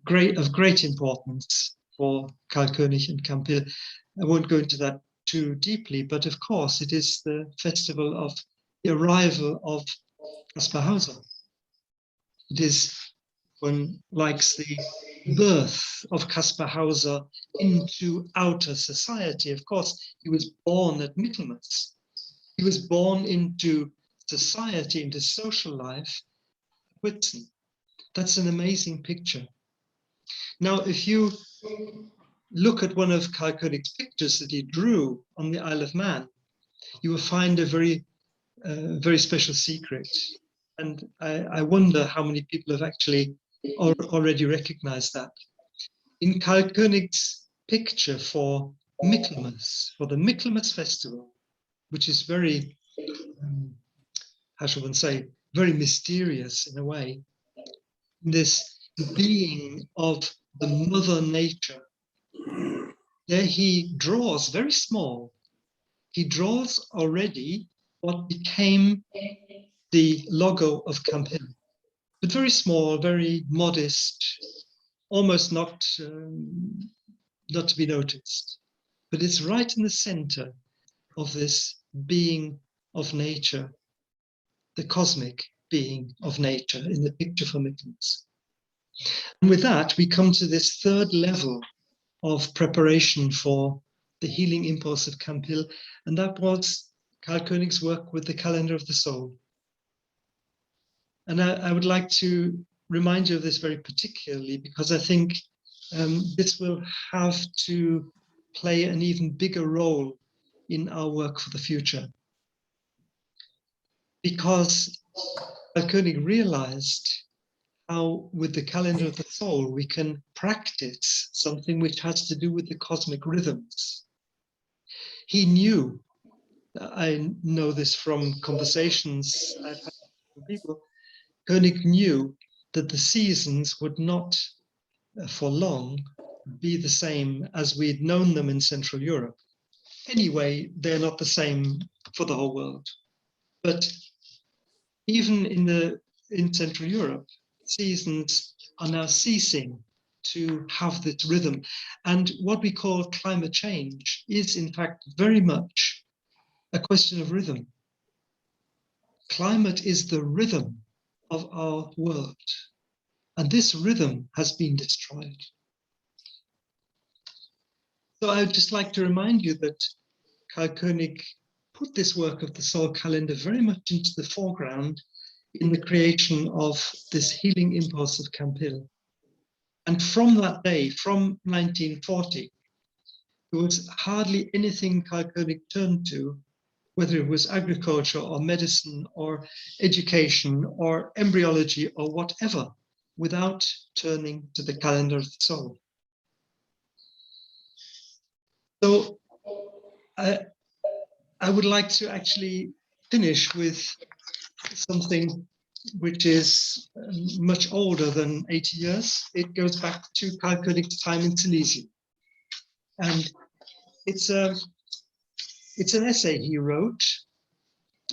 of great importance for Karl König and Camphill. I won't go into that too deeply, but of course it is the festival of the arrival of Caspar Hauser. It is, one likes, the birth of Caspar Hauser into outer society. Of course, he was born at Michaelmas. He was born into society, into social life, Whitsun. That's an amazing picture. Now, if you look at one of Karl König's pictures that he drew on the Isle of Man, you will find a very special secret. And I wonder how many people have actually already recognized that. In Karl König's picture for Michaelmas, for the Michaelmas festival, which is very, how shall one say, very mysterious in a way, this being of the mother nature, there he draws very small. He draws already what became the logo of Camphill, but very small, very modest, almost not to be noticed. But it's right in the center of this being of nature, the cosmic being of nature in the picture for Michaelmas. And with that, we come to this third level of preparation for the healing impulse of Camphill, and that was Karl König's work with the calendar of the soul. And I would like to remind you of this very particularly because I think this will have to play an even bigger role in our work for the future. Because Karl König realized how with the calendar of the soul we can practice something which has to do with the cosmic rhythms. He knew, I know this from conversations I've had with people, König knew that the seasons would not for long be the same as we'd known them in Central Europe. Anyway, they're not the same for the whole world. But even in Central Europe, seasons are now ceasing to have this rhythm. And what we call climate change is in fact very much a question of rhythm. Climate is the rhythm of our world. And this rhythm has been destroyed. So I would just like to remind you that Karl König put this work of the soul calendar very much into the foreground in the creation of this healing impulse of Camphill. And from that day, from 1940, there was hardly anything Karl König turned to, whether it was agriculture or medicine or education or embryology or whatever, without turning to the calendar of the soul. So I would like to actually finish with something which is much older than 80 years. It goes back to Karl König's time in Silesia. And it's an essay he wrote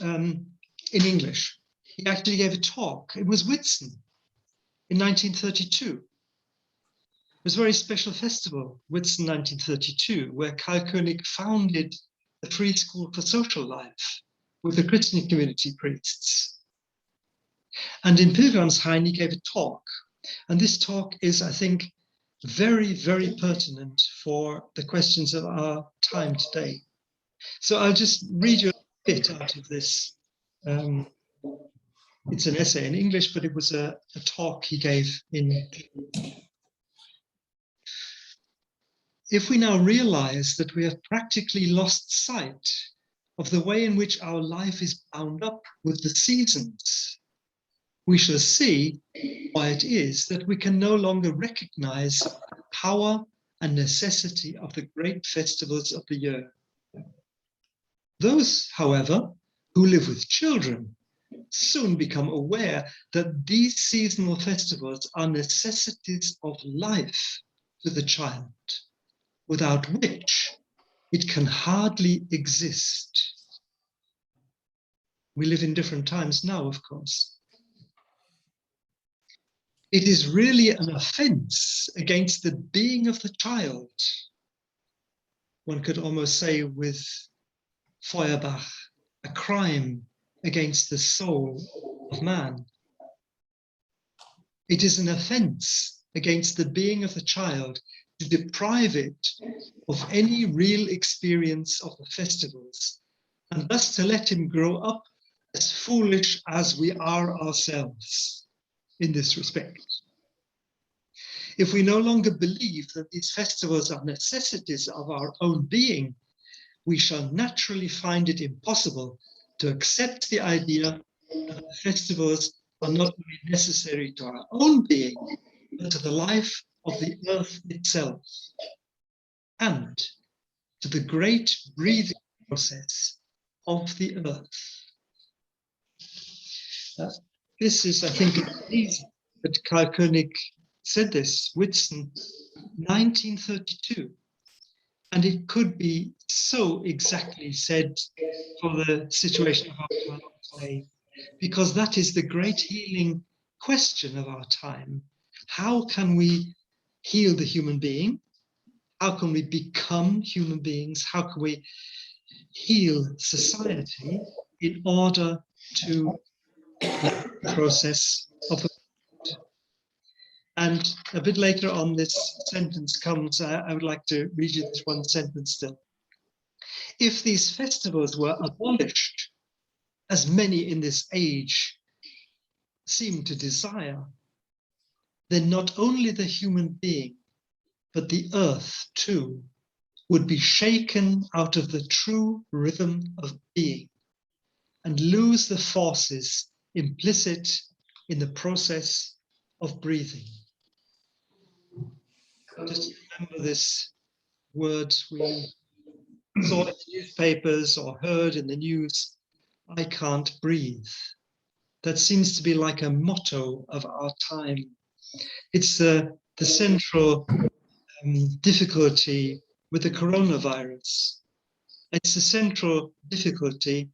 in English. He actually gave a talk. It was Whitsun in 1932. It was a very special festival, Whitsun 1932, where Karl König founded the Free School for Social Life with the Christian community priests. And in Pilgrimshain, he gave a talk. And this talk is, I think, very, very pertinent for the questions of our time today. So I'll just read you a bit out of this. It's an essay in English, but it was a talk he gave in. If we now realize that we have practically lost sight of the way in which our life is bound up with the seasons, we shall see why it is that we can no longer recognize the power and necessity of the great festivals of the year. Those, however, who live with children soon become aware that these seasonal festivals are necessities of life to the child, without which it can hardly exist. We live in different times now, of course. It is really an offense against the being of the child. One could almost say with Feuerbach, a crime against the soul of man. It is an offense against the being of the child to deprive it of any real experience of the festivals, and thus to let him grow up as foolish as we are ourselves in this respect. If we no longer believe that these festivals are necessities of our own being, we shall naturally find it impossible to accept the idea festivals are not only necessary to our own being, but to the life of the earth itself, and to the great breathing process of the earth. This is, I think, amazing that Karl König said this, Whitsun, 1932. And it could be so exactly said for the situation of our time today, because that is the great healing question of our time. How can we heal the human being? How can we become human beings? How can we heal society in order to the process of. And a bit later on this sentence comes, I would like to read you this one sentence still. If these festivals were abolished, as many in this age seem to desire, then not only the human being, but the earth too, would be shaken out of the true rhythm of being and lose the forces implicit in the process of breathing. Just remember this word we saw in the newspapers or heard in the news, I can't breathe. That seems to be like a motto of our time. It's the central difficulty with the coronavirus. It's the central difficulty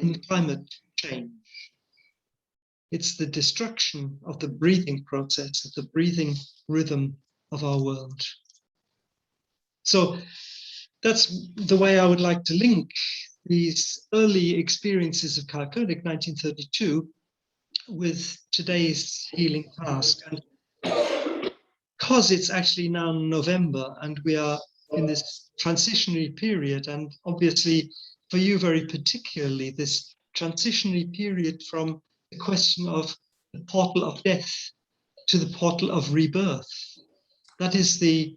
in climate change. It's the destruction of the breathing process, of the breathing rhythm of our world. So that's the way I would like to link these early experiences of Karl König, 1932, with today's healing task. And because it's actually now November and we are in this transitionary period, and obviously for you very particularly, this transitionary period from the question of the portal of death to the portal of rebirth. That is the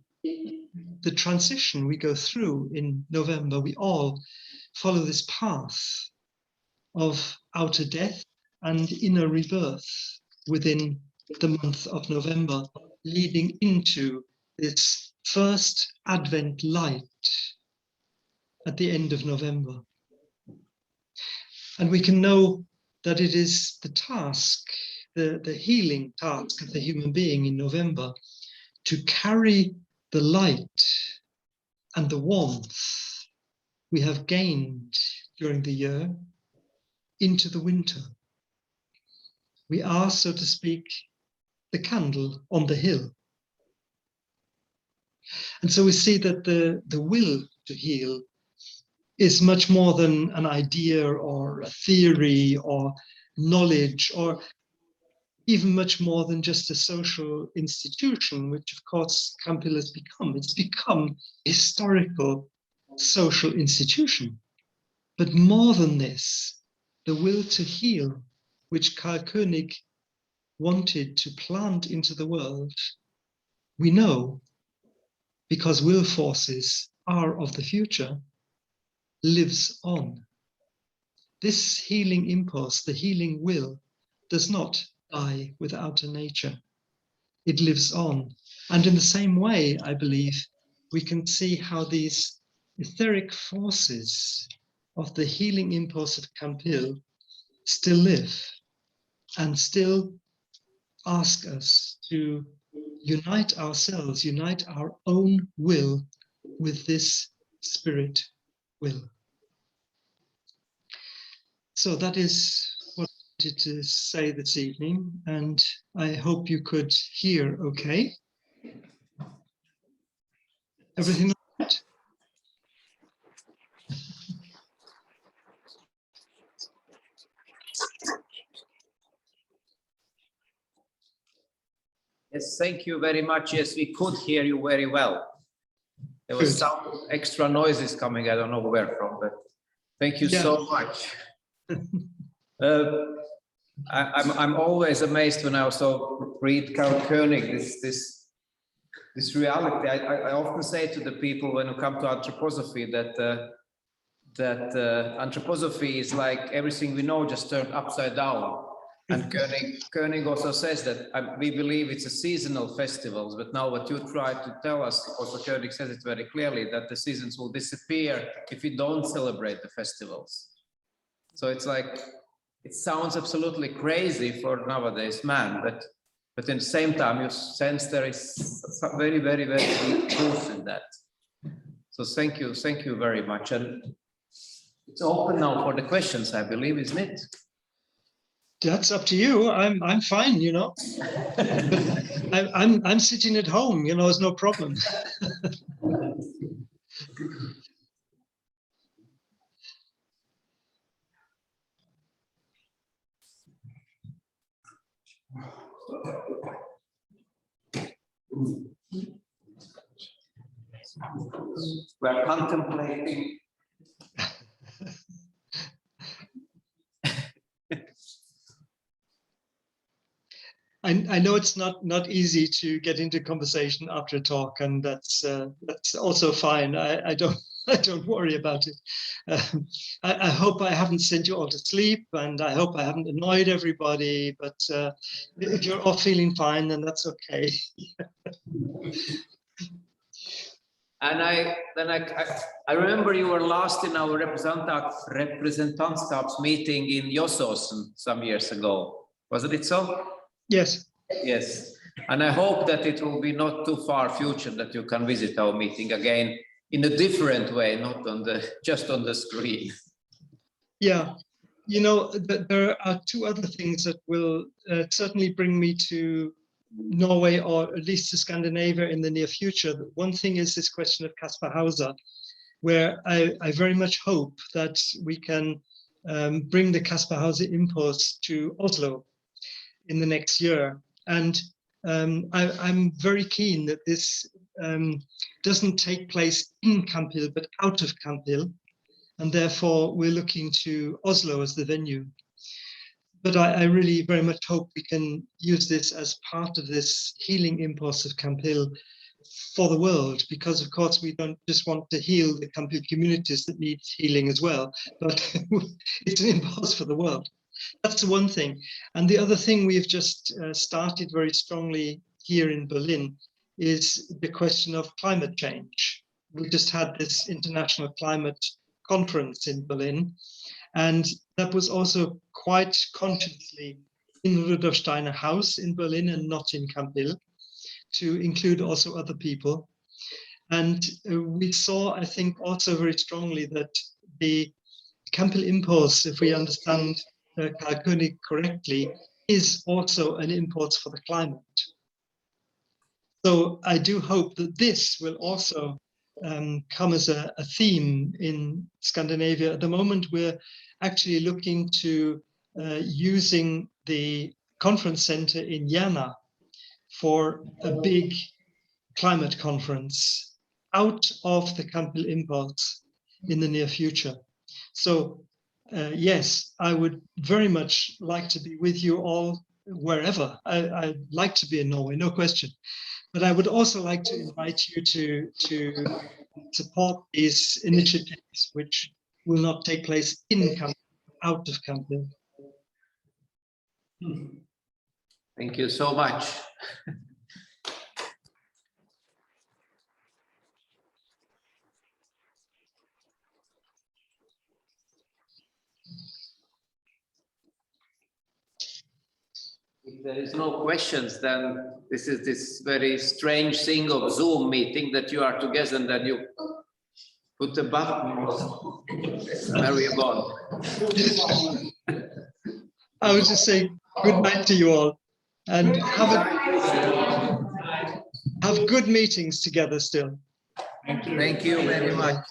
transition we go through in November. We all follow this path of outer death and inner rebirth within the month of November, leading into this first Advent light at the end of November. And we can know that it is the task, the healing task of the human being in November, to carry the light and the warmth we have gained during the year into the winter. We are, so to speak, the candle on the hill. And so we see that the will to heal is much more than an idea or a theory or knowledge, or even much more than just a social institution, which of course Camphill has become. It's become a historical social institution. But more than this, the will to heal, which Karl König wanted to plant into the world, we know, because will forces are of the future, lives on. This healing impulse, the healing will, does not die with outer nature. It lives on. And in the same way, I believe, we can see how these etheric forces of the healing impulse of Camphill still live and still ask us to unite ourselves, unite our own will with this spirit will. So that is what I wanted to say this evening, and I hope you could hear okay. Everything all right? Yes, thank you very much. Yes, we could hear you very well. There was Good. some extra noises coming, I don't know where from, but thank you so much. I'm always amazed when I also read Karl König, this reality. I often say to the people when you come to anthroposophy that that anthroposophy is like everything we know just turned upside down. And König also says that we believe it's a seasonal festivals, but now what you try to tell us, also König says it very clearly, that the seasons will disappear if we don't celebrate the festivals. So it's like, it sounds absolutely crazy for nowadays man, but in the same time, you sense there is some very, very, very deep truth in that. So thank you very much. And it's open now for the questions, I believe, isn't it? That's up to you. I'm fine, you know. I'm sitting at home, you know, it's no problem. We're contemplating. I know it's not easy to get into conversation after a talk, and that's also fine. I don't worry about it. I hope I haven't sent you all to sleep, and I hope I haven't annoyed everybody. But if you're all feeling fine, then that's okay. And I remember you were last in our representantskap's meeting in Josåsen some years ago. Wasn't it so? Yes. Yes. And I hope that it will be not too far future that you can visit our meeting again in a different way, not on just on the screen. Yeah. You know, there are two other things that will certainly bring me to Norway, or at least to Scandinavia in the near future. One thing is this question of Kaspar Hauser, where I very much hope that we can bring the Kaspar Hauser impulse to Oslo in the next year. And I'm very keen that this doesn't take place in Camphill, but out of Camphill. And therefore, we're looking to Oslo as the venue. But I really very much hope we can use this as part of this healing impulse of Camphill for the world, because of course we don't just want to heal the Camphill communities that need healing as well, but it's an impulse for the world. That's the one thing. And the other thing we've just started very strongly here in Berlin is the question of climate change. We just had this international climate conference in Berlin, and that was also quite consciously in Rudolf Steiner House in Berlin and not in Camphill, to include also other people. And we saw, I think, also very strongly that the Camphill impulse, if we understand Karl König correctly, is also an impulse for the climate. So I do hope that this will also come as a theme in Scandinavia. At the moment, we're actually looking to using the conference center in Järna for a big climate conference out of the Camphill impulse in the near future. So yes, I would very much like to be with you all wherever. I'd like to be in Norway, no question. But I would also like to invite you to support these initiatives, which will not take place in Camphill, out of Camphill. Thank you so much. If there is no questions, then this is this very strange thing of Zoom meeting that you are together and then you put the button. Where are you gone? I would just say good night to you all, and have good meetings together still. Thank you very much.